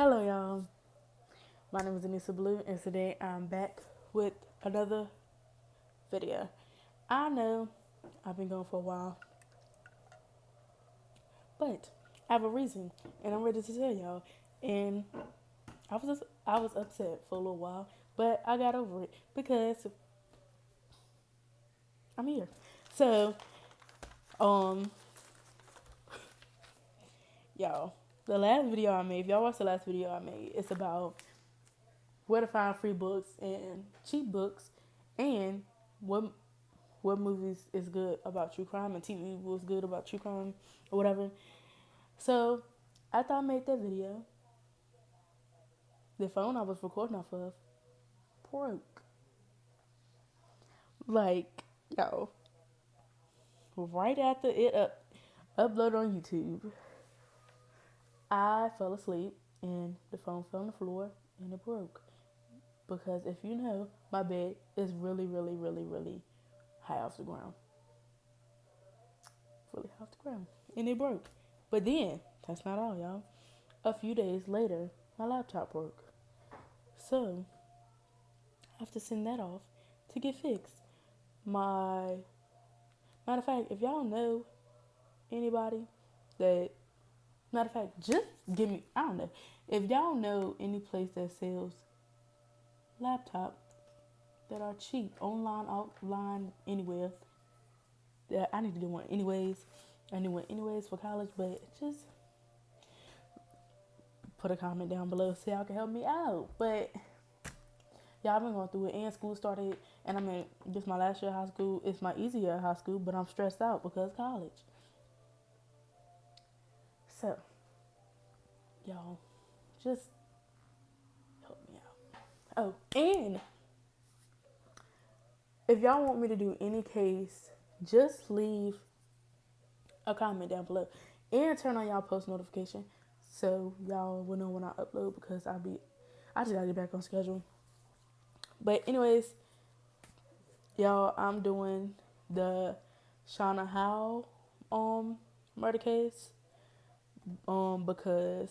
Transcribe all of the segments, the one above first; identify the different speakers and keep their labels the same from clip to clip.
Speaker 1: Hello, y'all. My name is Anissa Blue, and today I'm back with another video. I know I've been going for a while, but I have a reason, and I'm ready to tell y'all. And I was upset for a little while, but I got over it because I'm here. So, um, y'all, the last video I made, if y'all watched the last video I made, it's about where to find free books and cheap books, and what movies is good about true crime and TV was good about true crime or whatever. So after I made that video, the phone I was recording off of broke. Like, yo, right after it uploaded on YouTube, I fell asleep and the phone fell on the floor and it broke. Because if you know, my bed is really, really, really, really high off the ground. Really high off the ground. And it broke. But then, that's not all, y'all. A few days later, my laptop broke. So, I have to send that off to get fixed. My Matter of fact, if y'all know anybody that, matter of fact, just give me, I don't know, if y'all know any place that sells laptops that are cheap, online, offline, anywhere, that I need to get one anyways. I need one anyways for college, but just put a comment down below so y'all can help me out. But yeah, I've been going through it, and school started, and I mean, this my last year of high school. It's my easy year of high school, but I'm stressed out because college. So, y'all, just help me out. Oh, and if y'all want me to do any case, just leave a comment down below and turn on y'all post notification so y'all will know when I upload because I just gotta get back on schedule. But anyways, y'all, I'm doing the Shauna Howe murder case because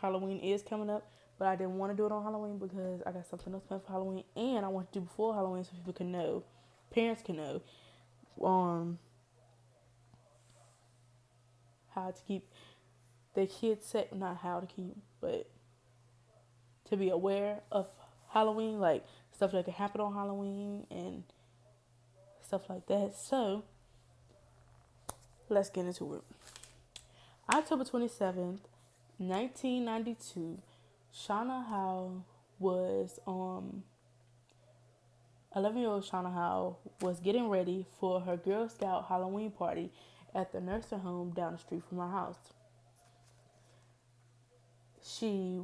Speaker 1: Halloween is coming up, but I didn't want to do it on Halloween because I got something else planned for Halloween, and I want to do before Halloween so people can know, parents can know, um, how to keep their kids safe. Not how to keep, but to be aware of Halloween, like stuff that can happen on Halloween and stuff like that. So let's get into it. October 27th, 1992, Shauna Howe was 11-year-old Shauna Howe was getting ready for her Girl Scout Halloween party at the nursing home down the street from her house. She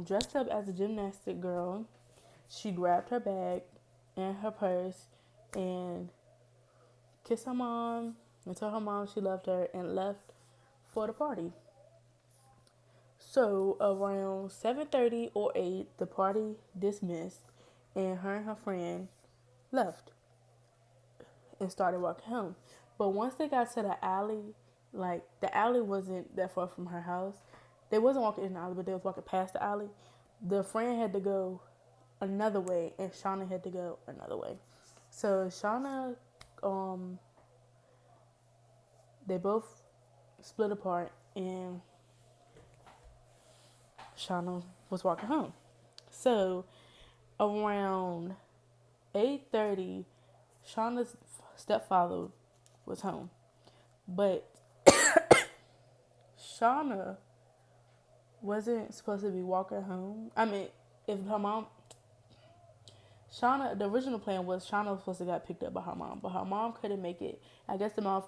Speaker 1: dressed up as a gymnastic girl. She grabbed her bag and her purse and kissed her mom and told her mom she loved her and left for the party. So around 7:30 or 8, the party dismissed and her and her friend left and started walking home. But once they got to the alley, like the alley wasn't that far from her house. They wasn't walking in the alley, but they was walking past the alley. The friend had to go another way and Shauna had to go another way. So Shauna, they both split apart and Shauna was walking home. So around 8:30, Shauna's stepfather was home. But Shauna wasn't supposed to be walking home. I mean, if her mom, Shauna, the original plan was Shauna was supposed to get picked up by her mom, but her mom couldn't make it. I guess the mom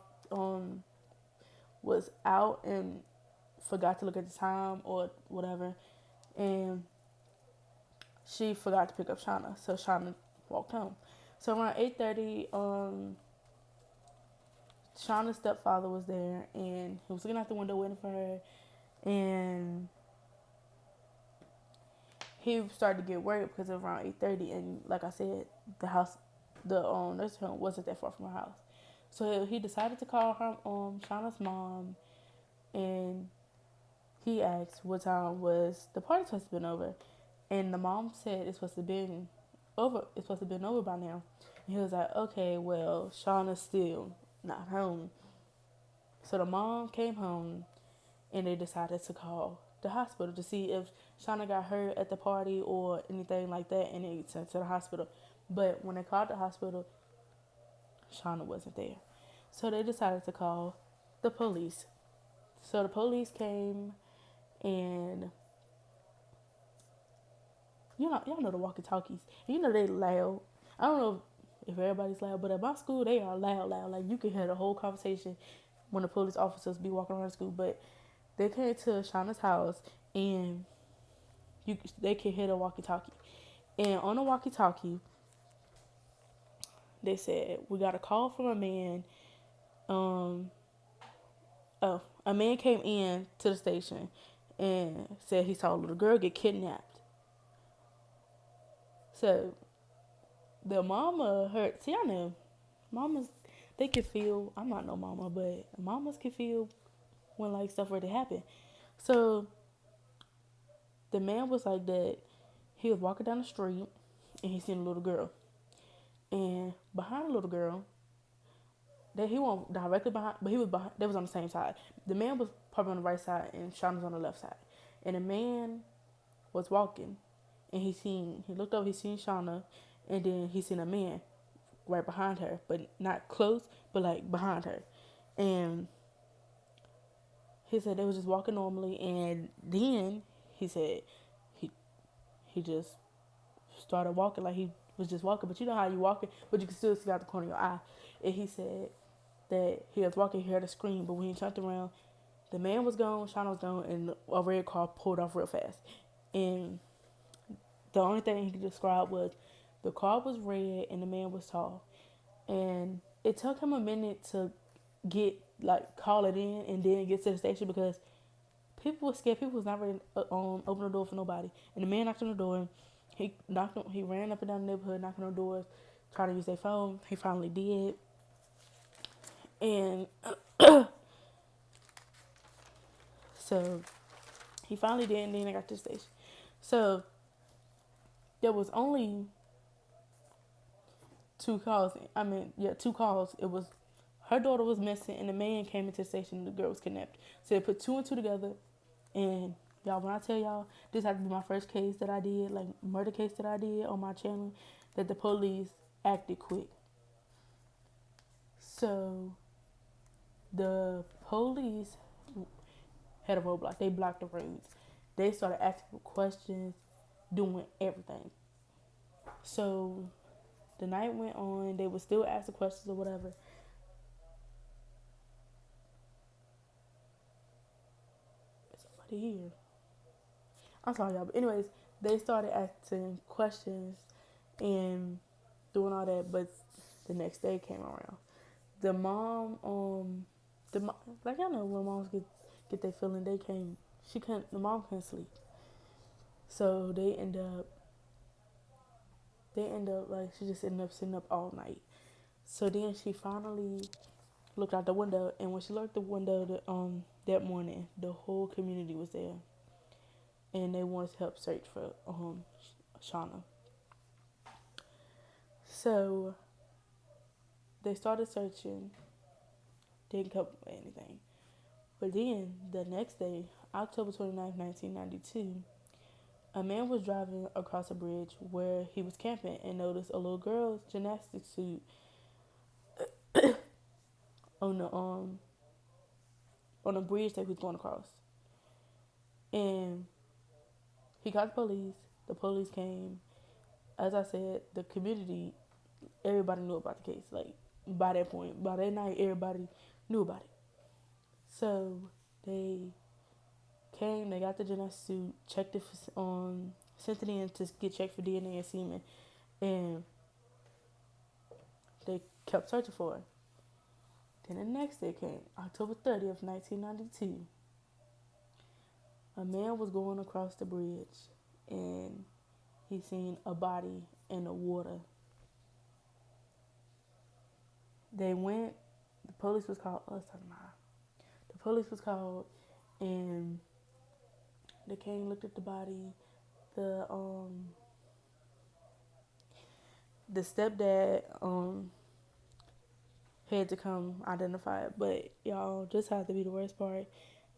Speaker 1: was out and forgot to look at the time or whatever, and she forgot to pick up Shauna, so Shauna walked home. So around 8:30, Shauna's stepfather was there, and he was looking out the window waiting for her, and he started to get worried because of around 8:30, and like I said, the house, the nursing home wasn't that far from her house. So he decided to call her Shauna's mom, and he asked what time was the party supposed to been over, and the mom said it's supposed to been over. It's supposed to been over by now. And he was like, okay, well, Shauna's still not home. So the mom came home, and they decided to call the hospital to see if Shauna got hurt at the party or anything like that, and they sent to the hospital. But when they called the hospital, Shauna wasn't there. So they decided to call the police. So the police came, and y'all know the walkie talkies. You know they loud. I don't know if everybody's loud, but at my school they are loud, loud. Like you can hear the whole conversation when the police officers be walking around the school. But they came to Shauna's house, and they could hear the walkie talkie. And on the walkie talkie, they said we got a call from a man. Um, a man came in to the station and said he saw a little girl get kidnapped. So the mama heard. See, I know mamas, they can feel. I'm not no mama, but mamas can feel when like stuff were to happen. So the man was like that. He was walking down the street and he seen a little girl. And behind the little girl, that he wasn't directly behind, but he was behind. They was on the same side. The man was probably on the right side, and Sean was on the left side. And the man was walking, and he looked over, he seen Shauna, and then he seen a man right behind her, but not close, but like behind her. And he said they was just walking normally, and then he said he he just started walking like he was just walking, but you know how you walking, but you can still see out the corner of your eye. And he said that he was walking, he heard a scream, but when he turned around, the man was gone, Shauna was gone, and a red car pulled off real fast. And the only thing he could describe was the car was red and the man was tall. And it took him a minute to get, like, call it in and then get to the station because people were scared. People was not ready to open the door for nobody. And the man knocked on the door. He ran up and down the neighborhood, knocking on doors, trying to use their phone. He finally did. And so he finally did, and then they got to the station. So there was only two calls. Two calls. It was her daughter was missing, and the man came into the station, and the girl was kidnapped. So they put two and two together, and y'all, when I tell y'all, this had to be my first case that I did, like murder case that I did on my channel, that the police acted quick. So the police had a roadblock. They blocked the roads. They started asking questions, doing everything. So the night went on. They would still ask the questions or whatever. Is somebody here? I'm sorry, y'all. But anyways, they started asking questions and doing all that. But the next day came around. The mom, like y'all know when moms get their feeling, they came. The mom couldn't sleep. So they end up like she just ended up sitting up all night. So then she finally looked out the window, and when she looked out the window that morning, the whole community was there, and they wanted to help search for Shauna. So they started searching, didn't come up with anything. But then the next day, October 29th, 1992, a man was driving across a bridge where he was camping and noticed a little girl's gymnastics suit on the bridge that he was going across. And he called the police. The police came. As I said, the community, everybody knew about the case. Like, by that point, by that night, everybody knew about it. So they came, they got the gymnastics suit, checked it sent it in to get checked for DNA and semen, and they kept searching for her. Then the next day came, October 30th, 1992. A man was going across the bridge, and he seen a body in the water. They went, the police was called, the police was called, and They came, looked at the body. The the stepdad had to come identify it, but y'all just had to be the worst part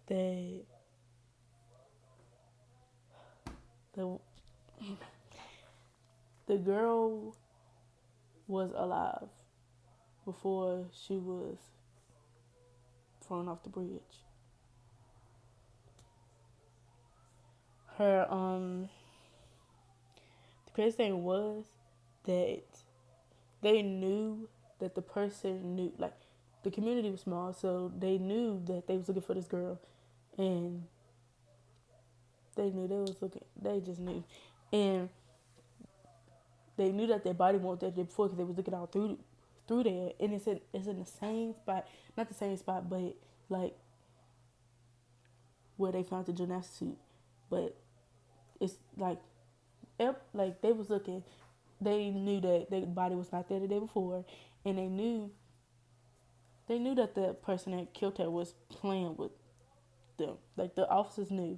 Speaker 1: that the the girl was alive before she was thrown off the bridge. Her the crazy thing was that they knew that the person knew, like, the community was small, so they knew that they was looking for this girl, and they knew they was looking. They just knew, and they knew that their body wasn't there before because they was looking out through there, and it's in the same spot, not the same spot, but like where they found the gymnastics suit, but it's like they was looking. They knew that their body was not there the day before, and they knew that the person that killed her was playing with them. Like the officers knew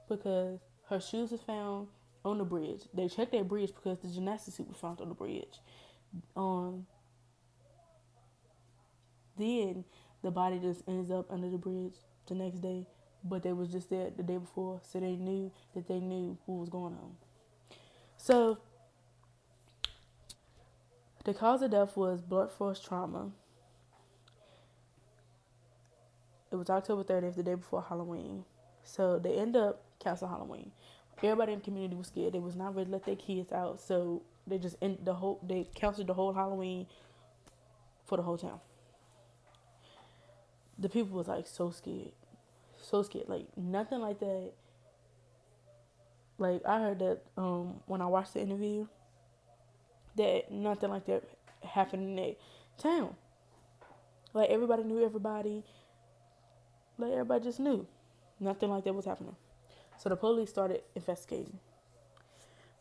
Speaker 1: because her shoes was found on the bridge. They checked that bridge because the gymnastics suit was found on the bridge. Um, then the body just ends up under the bridge the next day, but they was just there the day before, so they knew what was going on. So the cause of death was blunt force trauma. It was October 30th, the day before Halloween. So they end up canceling Halloween. Everybody in the community was scared. They was not ready to let their kids out, so they canceled the whole Halloween for the whole town. The people was like so scared, so scared. Like nothing like that. Like I heard that when I watched the interview, that nothing like that happened in that town. Like everybody knew everybody. Like everybody just knew. Nothing like that was happening. So the police started investigating.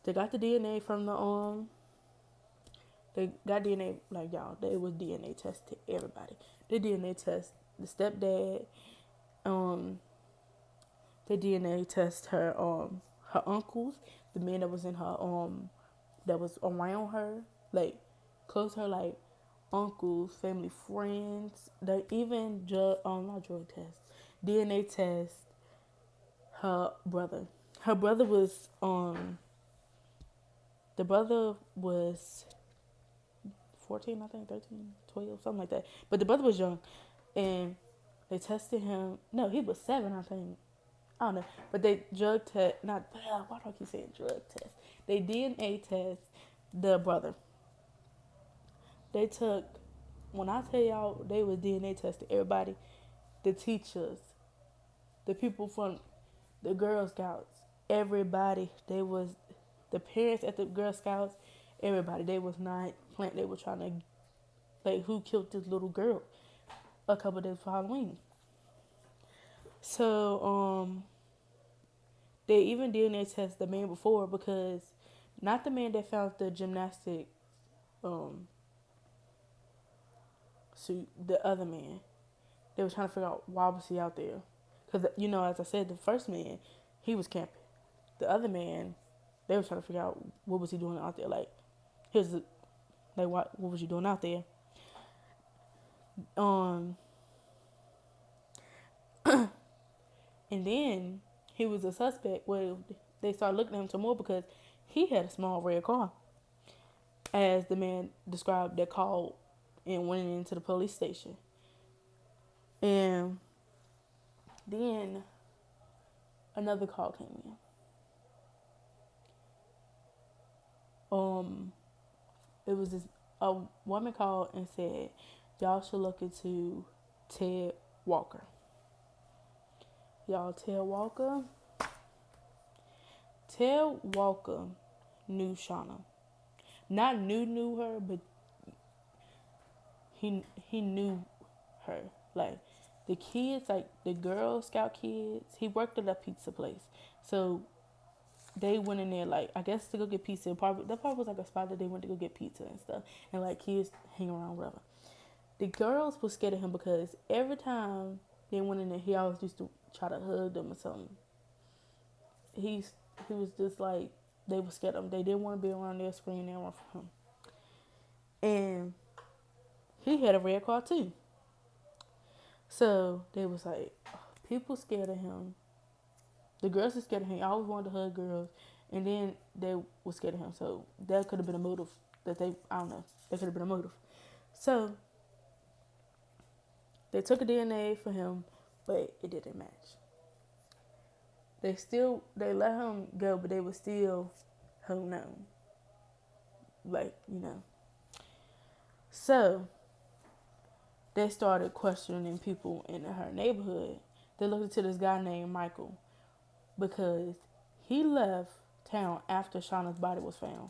Speaker 1: They got the DNA from the they got DNA, like y'all, it was DNA test to everybody. They DNA test the stepdad, they DNA test her uncles, the man that was in her that was around her, like close to her, like uncles, family, friends. They even not drug test, DNA test her brother. Her brother was the brother was 14, I think, 13, 12, something like that. But the brother was young, and they tested him. No, he was 7, I think. I don't know. But they drug test, not, why do I keep saying drug test? They DNA test the brother. They took, when I tell y'all, they was DNA testing everybody, the teachers, the people from the Girl Scouts, everybody. They was, the parents at the Girl Scouts, everybody. They was not playing. They were trying to, like, who killed this little girl a couple days for Halloween. So, they even DNA test the man before, because not the man that found the gymnastic suit, the other man. They were trying to figure out why was he out there. Because, as I said, the first man, he was camping. The other man, they were trying to figure out what was he doing out there. Like, what was you doing out there? And then he was a suspect. Well, they started looking at him some more because he had a small red car, as the man described that called and went into the police station. And then another call came in. It was a woman called and said, y'all should look into Ted Walker. Y'all, Ted Walker knew Shauna. Not knew her, but he knew her. Like the kids, like the Girl Scout kids, he worked at a pizza place. So they went in there, like, I guess to go get pizza. That probably was like a spot that they went to go get pizza and stuff. And like kids hang around, whatever. The girls were scared of him because every time they went in there, he always used to try to hug them or something. he was just like, they were scared of him. They didn't want to be around their screen. They were from him. And he had a red car too. So they was like, people scared of him. The girls were scared of him. I always wanted to hug girls. And then they were scared of him. So that could have been a motive that I don't know. That could have been a motive. So they took a DNA for him, but it didn't match. They let him go, but they were still hung on. Like, So they started questioning people in her neighborhood. They looked into this guy named Michael because he left town after Shauna's body was found.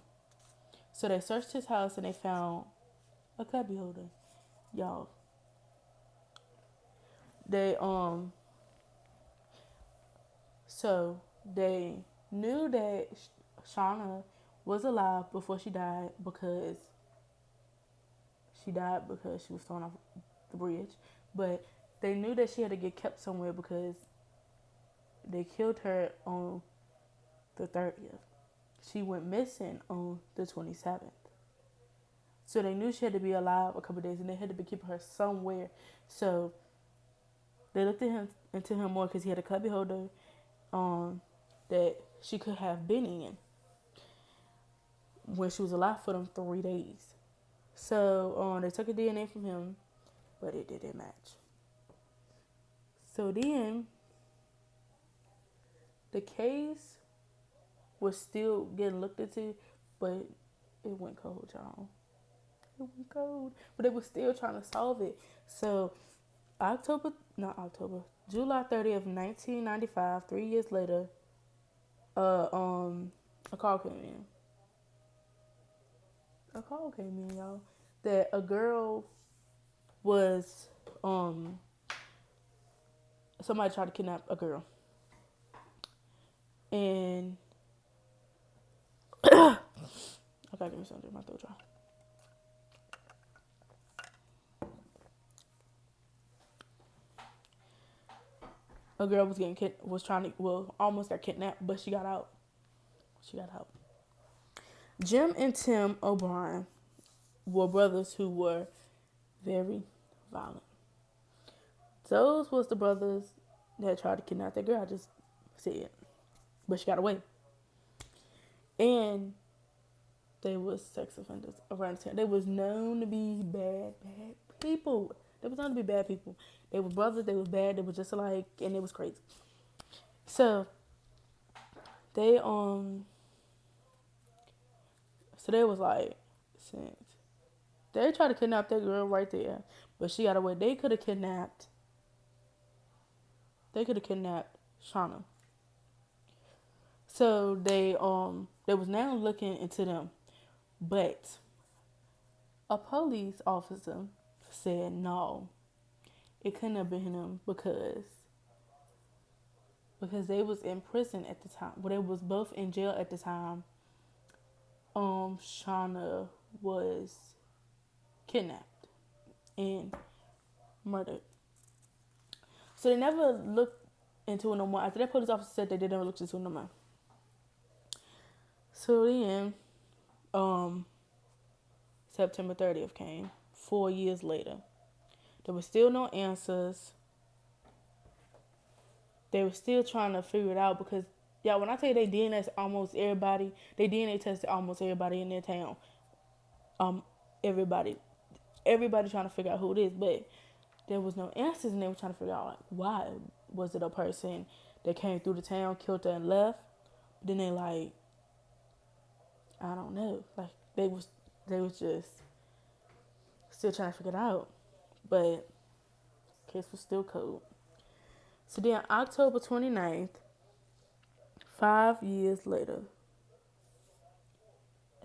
Speaker 1: So they searched his house and they found a cubby holder. Y'all. So they knew that Shauna was alive before she died because she was thrown off the bridge. But they knew that she had to get kept somewhere because they killed her on the 30th. She went missing on the 27th. So they knew she had to be alive a couple of days and they had to be keeping her somewhere. So they looked into him more because he had a cubby holder that she could have been in when she was alive for them 3 days. So they took a DNA from him, but it didn't match. So then the case was still getting looked into, but it went cold, y'all. It went cold. But they were still trying to solve it. So July 30th, 1995, 3 years later, a call came in. Y'all, that a girl was, somebody tried to kidnap a girl. And, I gotta give me something, my throat dry. A girl almost got kidnapped, but she got out. Jim and Tim O'Brien were brothers who were very violent. Those was the brothers that tried to kidnap that girl. I just said, but she got away. And they was sex offenders around town. They was known to be bad people. They were brothers. They was bad. They were just alike, and it was crazy. So they was like, since they tried to kidnap that girl right there, but she got away. They could have kidnapped Shauna. So they was now looking into them, but a police officer said no, it couldn't have been him because they was in prison at the time. Well, they was both in jail at the time. Shauna was kidnapped and murdered. So they never looked into it no more. After that police officer said they never looked into it no more. So then, September 30th came, 4 years later. There were still no answers. They were still trying to figure it out because, y'all, when I tell you they DNA tested almost everybody in their town. Everybody trying to figure out who it is, but there was no answers, and they were trying to figure out, like, why. Was it a person that came through the town, killed her, and left? But then they like, I don't know. Like, they was just still trying to figure it out. But case was still cold. So then October 29th, 5 years later,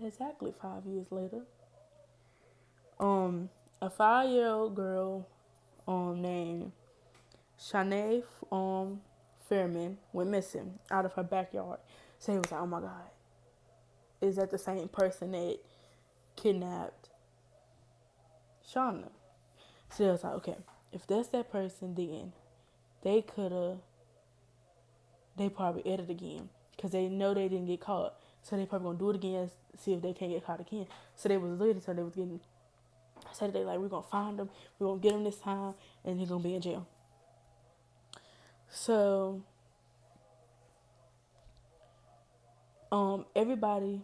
Speaker 1: exactly 5 years later, a 5-year-old girl named Shauna Fairman went missing out of her backyard. So he was like, oh my God, is that the same person that kidnapped Shauna? So they was like, okay, if that's that person, then they probably ate it again. because they know they didn't get caught. So they probably gonna do it again, see if they can't get caught again. So they was literally, so they was getting, said they like, we're gonna find them, we're gonna get them this time, and he's gonna be in jail. So everybody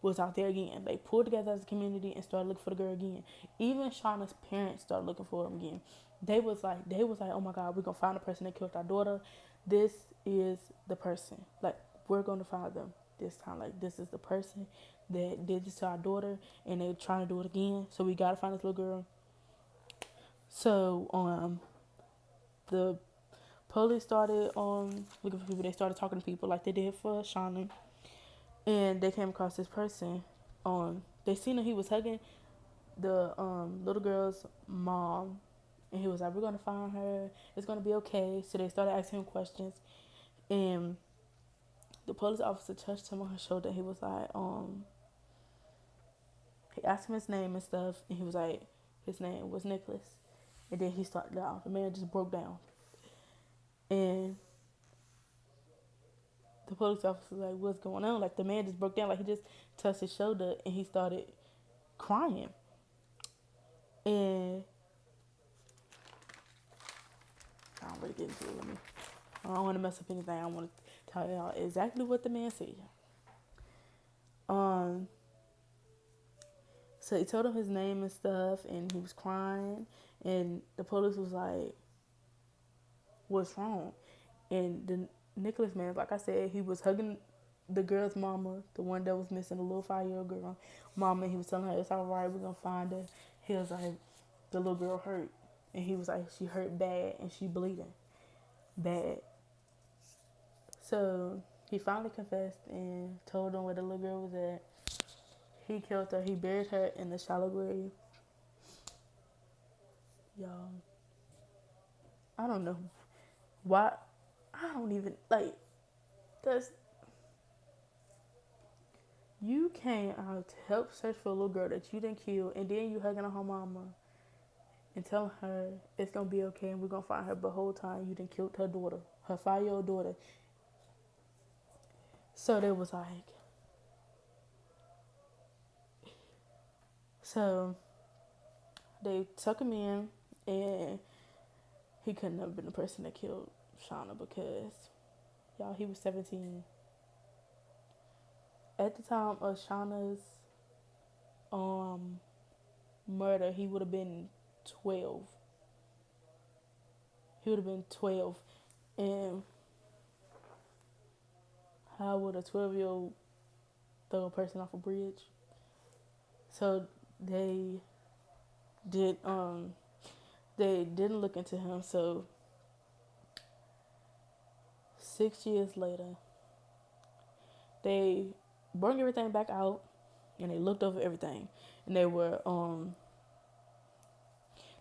Speaker 1: was out there again. They pulled together as a community and started looking for the girl again. Even Shauna's parents started looking for him again. They was like, oh my God, we're gonna find the person that killed our daughter. This is the person. Like, we're gonna find them this time. Like, this is the person that did this to our daughter, and they're trying to do it again. So we gotta find this little girl. So the police started looking for people. They started talking to people like they did for Shauna, and they came across this person. They seen that he was hugging the little girl's mom, and he was like, "We're gonna find her. It's gonna be okay." So they started asking him questions, and the police officer touched him on his shoulder. He was like, he asked him his name and stuff, and he was like, his name was Nicholas, and then he started out. The man just broke down, and the police officer was like, "What's going on?" Like, the man just broke down. Like, he just touched his shoulder, and he started crying, and I don't really get into it. I don't want to mess up anything. I want to tell y'all exactly what the man said. So he told him his name and stuff, and he was crying, and the police was like, "What's wrong?" And the Nicholas man, like I said, he was hugging the girl's mama, the one that was missing, the little 5-year-old girl, mama. And he was telling her, "It's all right, we're gonna find her." He was like, "The little girl hurt," and he was like, "She hurt bad, and she bleeding bad." So he finally confessed and told them where the little girl was at. He killed her. He buried her in the shallow grave. Y'all, I don't know why. I don't even like. Cause you came out to help search for a little girl that you didn't kill, and then you hugging her mama and telling her it's gonna be okay and we're gonna find her. But the whole time you done killed her daughter, her 5-year-old daughter. So they was like, so they took him in, and he couldn't have been the person that killed Shauna because, y'all, he was 17. At the time of Shauna's murder, he would have been 12. He would have been 12. And how would a 12-year-old throw a person off a bridge? So they didn't look into him. So 6 years later, they brought everything back out, and they looked over everything, and they looked over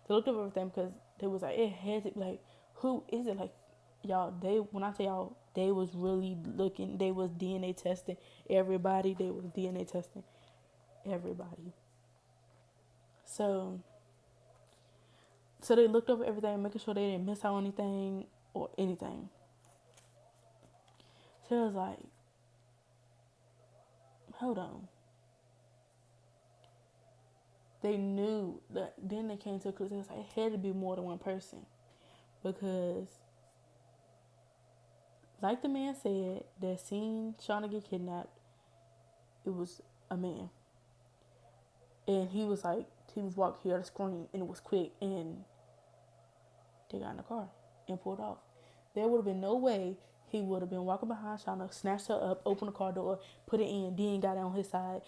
Speaker 1: everything because they was like, it had to be like, who is it? Like, y'all, when I tell y'all, they was really looking. They was DNA testing everybody. They was DNA testing everybody. So they looked over everything, making sure they didn't miss out on anything or anything. So it was like, hold on. They knew that. Then they came to a conclusion. It was like, it had to be more than one person, because, like the man said, that seen Shauna get kidnapped, it was a man, and he was walking, he heard a scream, and it was quick, and they got in the car and pulled off. There would have been no way he would have been walking behind Shauna, snatched her up, opened the car door, put it in, then got on his side,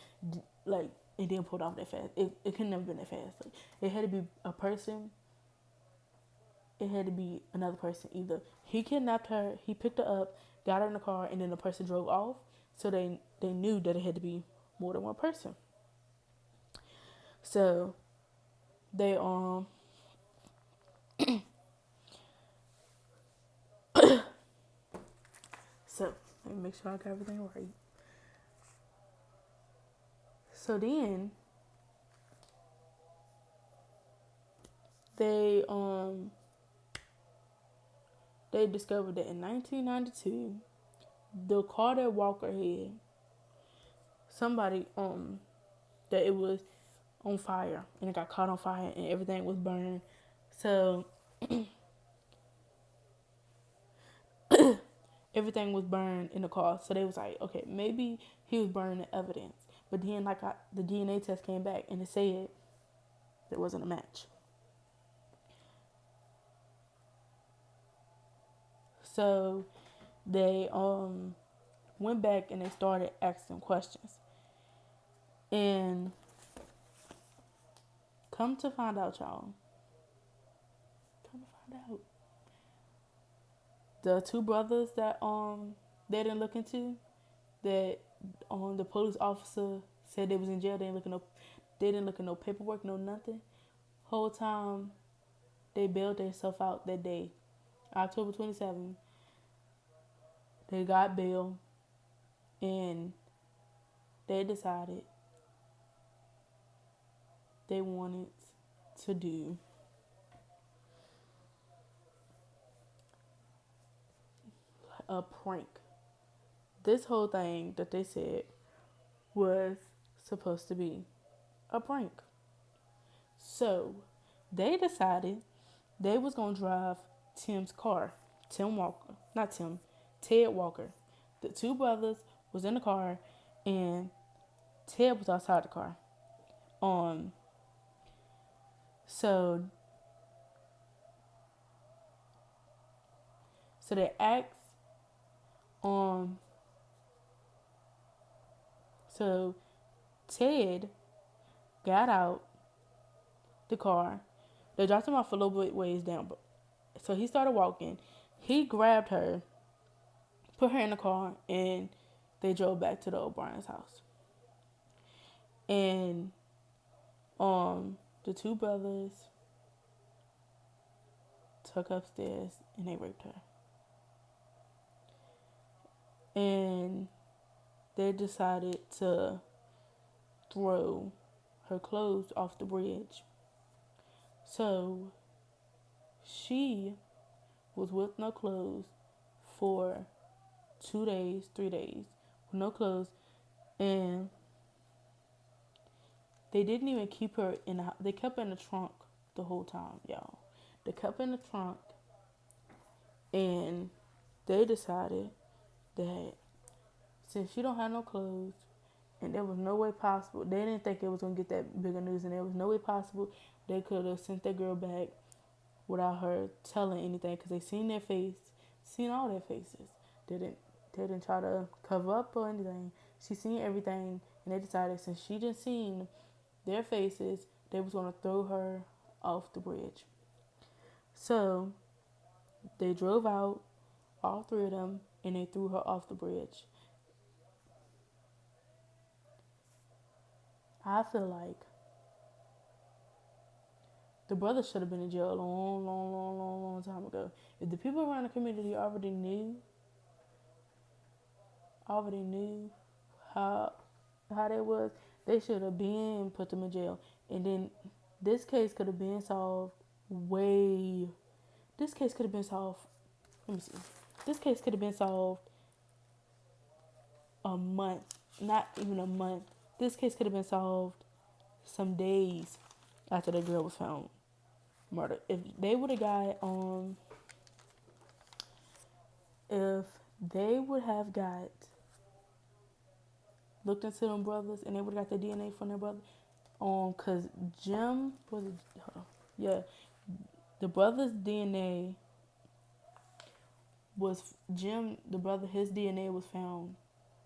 Speaker 1: like, and then pulled off that fast. It could never been that fast. Like, it had to be a person. It had to be another person. Either he kidnapped her, he picked her up, got her in the car, and then the person drove off. So they knew that it had to be more than one person. So they so let me make sure I got everything right. So then they discovered that in 1992 The car that Walker had, somebody that it was on fire and it got caught on fire and everything was burned. So everything was burned in the car. So they was like, okay, maybe he was burning the evidence. But then the DNA test came back and it said there wasn't a match. So they went back and they started asking questions. And come to find out, y'all. Come to find out. The two brothers that they didn't look into, that the police officer said they was in jail. They didn't look at no paperwork, no nothing. Whole time they bailed themselves out that day, October 27th. They got bail, and they decided they wanted to do a prank. This whole thing that they said was supposed to be a prank. So they decided they was gonna drive Tim's car. Tim Walker, not Tim, Ted Walker. The two brothers was in the car, and Ted was outside the car. So they asked, so Ted got out the car. They dropped him off a little bit ways down. So he started walking. He grabbed her, put her in the car, and they drove back to the O'Brien's house. And the two brothers took upstairs and they raped her. And they decided to throw her clothes off the bridge. So she was with no clothes for 2 days, 3 days, with no clothes. And they didn't even keep her they kept her in the trunk the whole time, y'all. They kept her in the trunk, and they decided that since she don't have no clothes, and there was no way possible, they didn't think it was going to get that bigger news, and there was no way possible they could have sent that girl back without her telling anything, because they seen their face, seen all their faces. They didn't try to cover up or anything. She seen everything, and they decided since she didn't seen their faces, they was going to throw her off the bridge. So they drove out, all three of them, and they threw her off the bridge. I feel like the brother should have been in jail a long time ago. If the people around the community already knew how they was, they should have been put them in jail. And then this case could have been solved This case could have been solved. Let me see. This case could have been solved a month, not even a month. This case could have been solved some days after the girl was found murdered. If they would have looked into them brothers and they would have got the DNA from their brother, cause Jim was, yeah, the brother's DNA was the brother, his DNA was found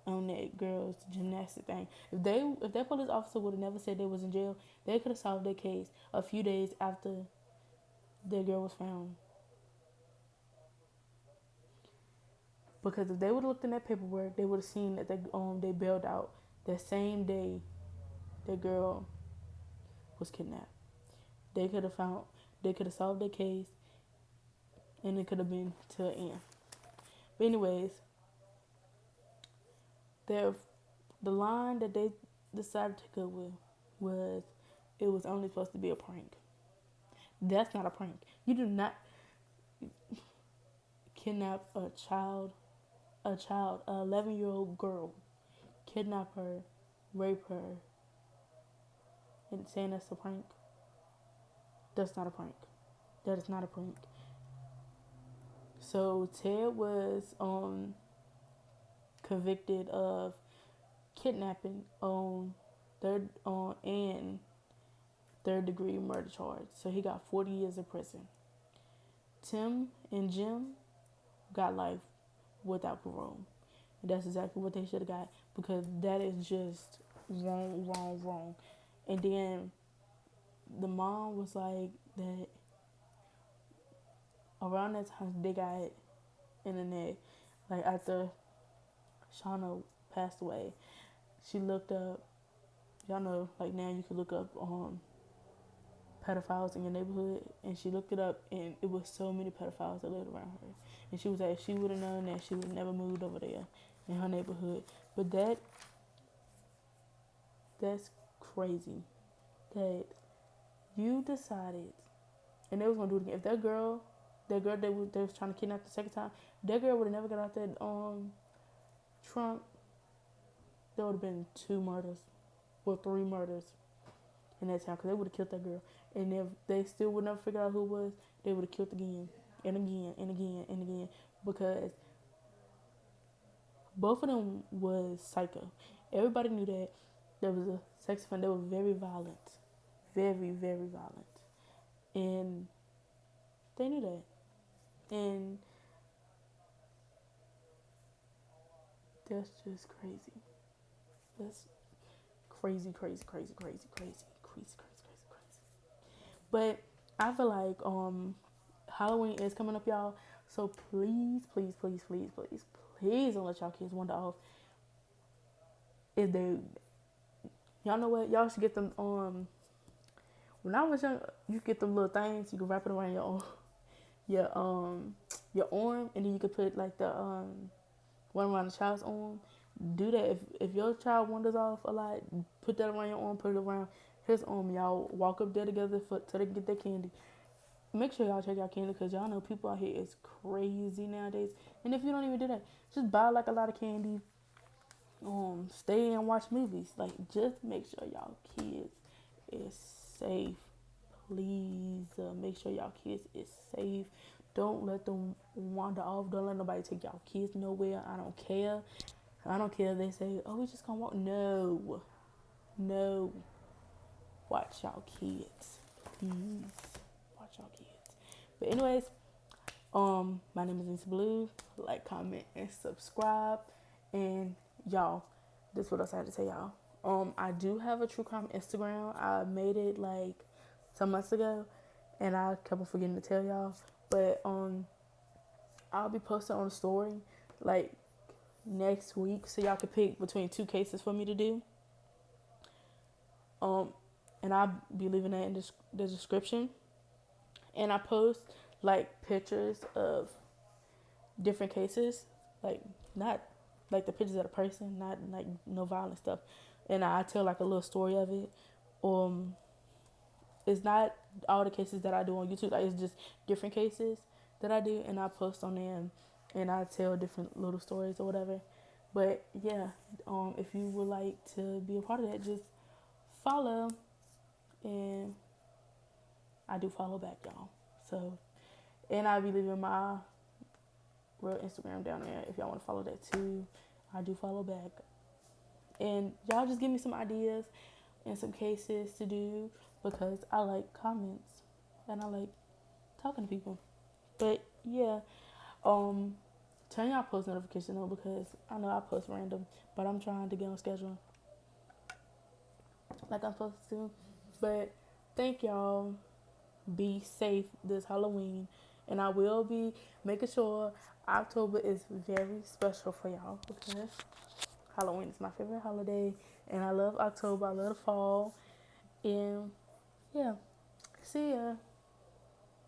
Speaker 1: on that girl's gymnastic thing. If that police officer would have never said they was in jail, they could have solved their case a few days after their girl was found. Because if they would have looked in that paperwork, they would have seen that they bailed out that same day the girl was kidnapped. They could have solved their case, and it could have been to an end. But anyways, the line that they decided to go with was, it was only supposed to be a prank. That's not a prank. You do not kidnap a child a child, a 11-year-old girl, kidnap her, rape her, and saying that's a prank. That's not a prank. That is not a prank. So Ted was convicted of kidnapping on and third degree murder charge. So he got 40 years in prison. Tim and Jim got life without parole. And that's exactly what they should have got, because that is just wrong, wrong, wrong. And then the mom was like that around that time they got internet, like after Shauna passed away, she looked up, y'all know, like now you can look up pedophiles in your neighborhood, and she looked it up, and it was so many pedophiles that lived around her. And she was like, if she would have known that, she would have never moved over there in her neighborhood. But that's crazy that you decided, and they was gonna do it again. If that girl they was trying to kidnap the second time, that girl would have never got out that trunk. There would have been 2 murders or 3 murders in that town, because they would have killed that girl. And if they still would never figure out who it was, they would have killed again and again and again and again, because both of them was psycho. Everybody knew that there was a sex offender. They were very violent, very, very violent, and they knew that. And that's just crazy. That's crazy, crazy, crazy, crazy, crazy, crazy, crazy, crazy, crazy. But I feel like Halloween is coming up, y'all. So please, please, please, please, please, please don't let y'all kids wander off. If they, y'all know what, y'all should get them. When I was young, you get them little things. You can wrap it around your arm, and then you could put like the one around the child's arm. Do that. If your child wanders off a lot, put that around your arm. Put it around his arm. Y'all walk up there together till they get their candy. Make sure y'all check out candy, because y'all know people out here is crazy nowadays. And if you don't even do that, just buy like a lot of candy. Stay and watch movies. Like, just make sure y'all kids is safe. Please make sure y'all kids is safe. Don't let them wander off. Don't let nobody take y'all kids nowhere. I don't care. I don't care if they say, oh, we just gonna walk. No. No. Watch y'all kids. Please. Watch y'all kids. But anyways, my name is Lisa Blue. Like, comment, and subscribe. And y'all, this is what else I had to say, y'all. I do have a true crime Instagram. I made it like some months ago, and I kept on forgetting to tell y'all. But I'll be posting on a story like next week, so y'all can pick between 2 cases for me to do. And I'll be leaving that in the description. And I post like pictures of different cases, like not like the pictures of the person, not like no violent stuff. And I tell like a little story of it. It's not all the cases that I do on YouTube. Like, it's just different cases that I do, and I post on them, and I tell different little stories or whatever. But yeah, if you would like to be a part of that, just follow, and I do follow back, y'all. So, and I'll be leaving my real Instagram down there if y'all want to follow that too. I do follow back. And y'all just give me some ideas and some cases to do, because I like comments and I like talking to people. But yeah, turn y'all post notification on, because I know I post random, but I'm trying to get on schedule like I'm supposed to. But thank y'all. Be safe this Halloween, and I will be making sure October is very special for y'all, because Halloween is my favorite holiday, and I love October. I love the fall, and yeah, see ya.